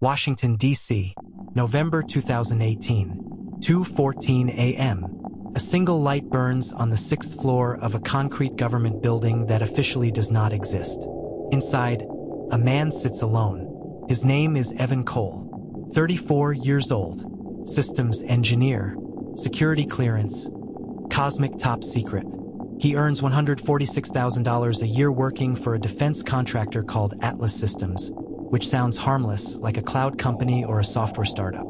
Washington, D.C., November 2018, 2:14 a.m. A single light burns on the 6th floor of a concrete government building that officially does not exist. Inside, a man sits alone. His name is Evan Cole, 34 years old, systems engineer, security clearance, cosmic top secret. He earns $146,000 a year working for a defense contractor called Atlas Systems, which sounds harmless, like a cloud company or a software startup.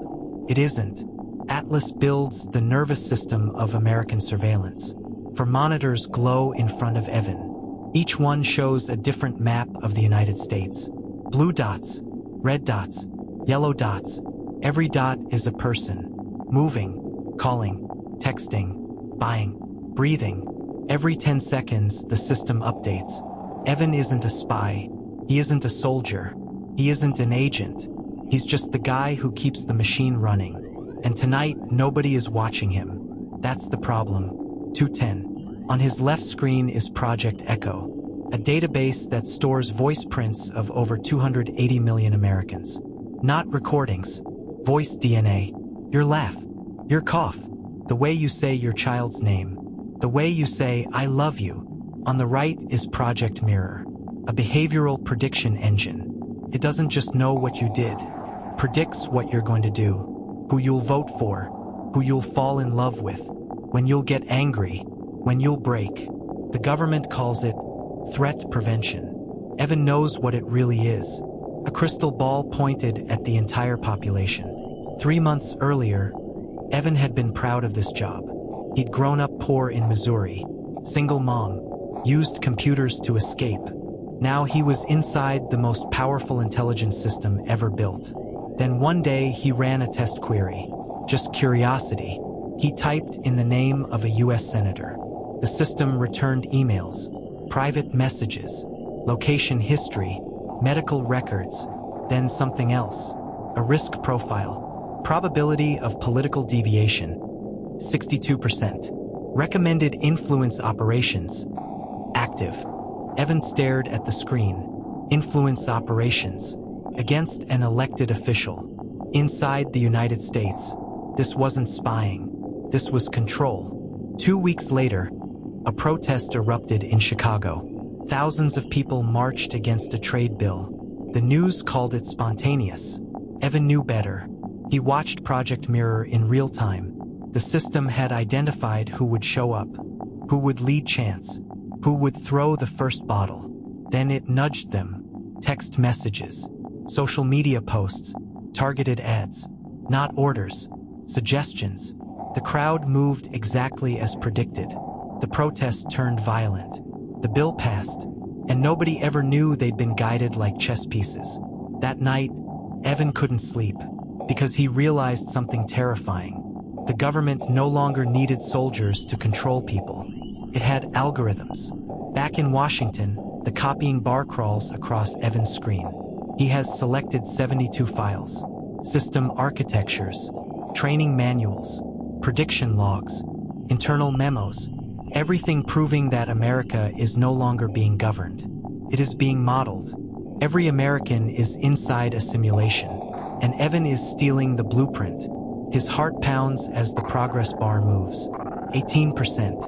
It isn't. Atlas builds the nervous system of American surveillance. For monitors glow in front of Evan. Each one shows a different map of the United States. Blue dots, red dots, yellow dots. Every dot is a person. Moving, calling, texting, buying, breathing. Every 10 seconds, the system updates. Evan isn't a spy. He isn't a soldier. He isn't an agent. He's just the guy who keeps the machine running. And tonight, nobody is watching him. That's the problem. 2:10. On his left screen is Project Echo, a database that stores voice prints of over 280 million Americans. Not recordings. Voice DNA. Your laugh. Your cough. The way you say your child's name. The way you say, I love you. On the right is Project Mirror, a behavioral prediction engine. It doesn't just know what you did. Predicts what you're going to do. Who you'll vote for, who you'll fall in love with, when you'll get angry, when you'll break. The government calls it threat prevention. Evan knows what it really is. A crystal ball pointed at the entire population. 3 months earlier, Evan had been proud of this job. He'd grown up poor in Missouri, single mom, used computers to escape. Now he was inside the most powerful intelligence system ever built. Then one day he ran a test query. Just curiosity. He typed in the name of a U.S. senator. The system returned emails, private messages, location history, medical records, then something else. A risk profile. Probability of political deviation. 62%. Recommended influence operations. Active. Evan stared at the screen. Influence operations. Against an elected official. Inside the United States. This wasn't spying. This was control. 2 weeks later, a protest erupted in Chicago. Thousands of people marched against a trade bill. The news called it spontaneous. Evan knew better. He watched Project Mirror in real time. The system had identified who would show up, who would lead chants, who would throw the first bottle. Then it nudged them. Text messages. Social media posts, targeted ads, not orders, suggestions. The crowd moved exactly as predicted. The protest turned violent. The bill passed, and nobody ever knew they'd been guided like chess pieces. That night, Evan couldn't sleep because he realized something terrifying. The government no longer needed soldiers to control people. It had algorithms. Back in Washington, the copying bar crawls across Evan's screen. He has selected 72 files, system architectures, training manuals, prediction logs, internal memos, everything proving that America is no longer being governed. It is being modeled. Every American is inside a simulation, and Evan is stealing the blueprint. His heart pounds as the progress bar moves. 18%,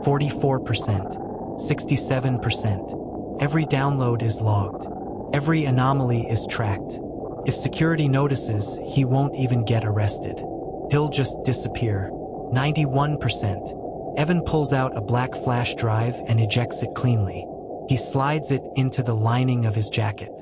44%, 67%. Every download is logged. Every anomaly is tracked. If security notices, he won't even get arrested. He'll just disappear. 91%. Evan pulls out a black flash drive and ejects it cleanly. He slides it into the lining of his jacket.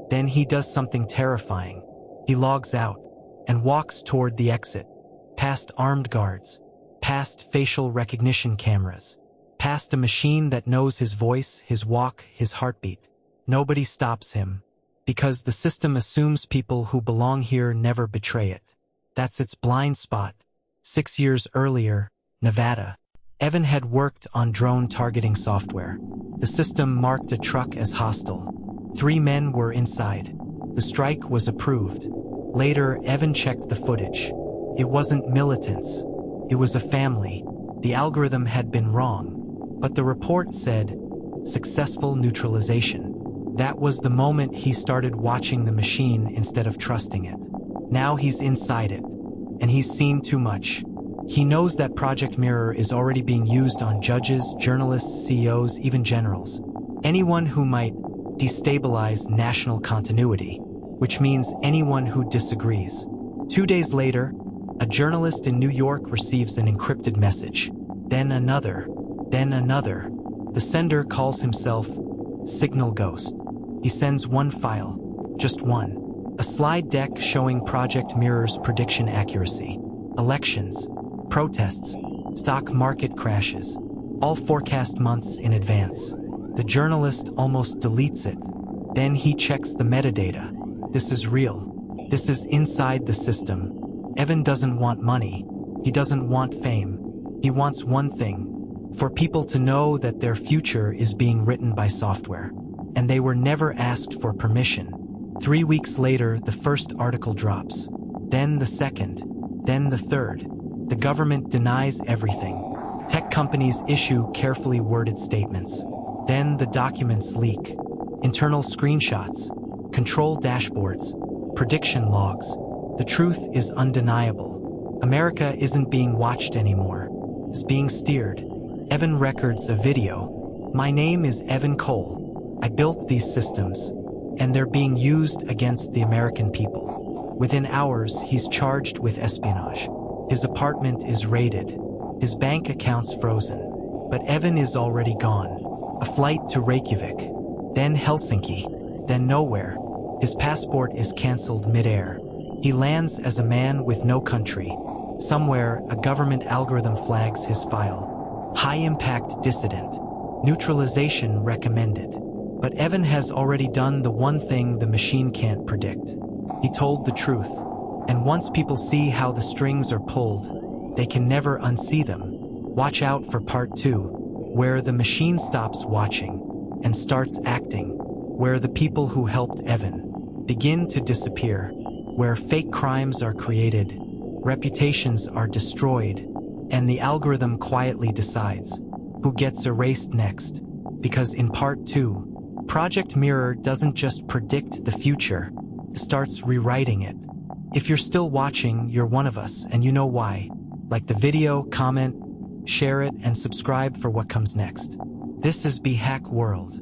Then he does something terrifying. He logs out and walks toward the exit, past armed guards, past facial recognition cameras, past a machine that knows his voice, his walk, his heartbeat. Nobody stops him, because the system assumes people who belong here never betray it. That's its blind spot. 6 years earlier, Nevada. Evan had worked on drone targeting software. The system marked a truck as hostile. 3 men were inside. The strike was approved. Later, Evan checked the footage. It wasn't militants. It was a family. The algorithm had been wrong. But the report said, successful neutralization. That was the moment he started watching the machine instead of trusting it. Now he's inside it, and he's seen too much. He knows that Project Mirror is already being used on judges, journalists, CEOs, even generals. Anyone who might destabilize national continuity, which means anyone who disagrees. 2 days later, a journalist in New York receives an encrypted message. Then another. The sender calls himself Signal Ghost. He sends one file, just one. A slide deck showing Project Mirror's prediction accuracy. Elections, protests, stock market crashes, all forecast months in advance. The journalist almost deletes it. Then he checks the metadata. This is real. This is inside the system. Evan doesn't want money. He doesn't want fame. He wants one thing: for people to know that their future is being written by software. And they were never asked for permission. 3 weeks later, the first article drops. Then the second. Then the third. The government denies everything. Tech companies issue carefully worded statements. Then the documents leak. Internal screenshots, control dashboards, prediction logs. The truth is undeniable. America isn't being watched anymore. It's being steered. Evan records a video. My name is Evan Cole. I built these systems, and they're being used against the American people. Within hours, he's charged with espionage. His apartment is raided. His bank accounts frozen. But Evan is already gone. A flight to Reykjavik, then Helsinki, then nowhere. His passport is canceled mid-air. He lands as a man with no country. Somewhere, a government algorithm flags his file. High-impact dissident. Neutralization recommended. But Evan has already done the one thing the machine can't predict. He told the truth. And once people see how the strings are pulled, they can never unsee them. Watch out for part 2, where the machine stops watching and starts acting, where the people who helped Evan begin to disappear, where fake crimes are created, reputations are destroyed, and the algorithm quietly decides who gets erased next. Because in part 2, Project Mirror doesn't just predict the future, it starts rewriting it. If you're still watching, you're one of us, and you know why. Like the video, comment, share it, and subscribe for what comes next. This is Be Hack World.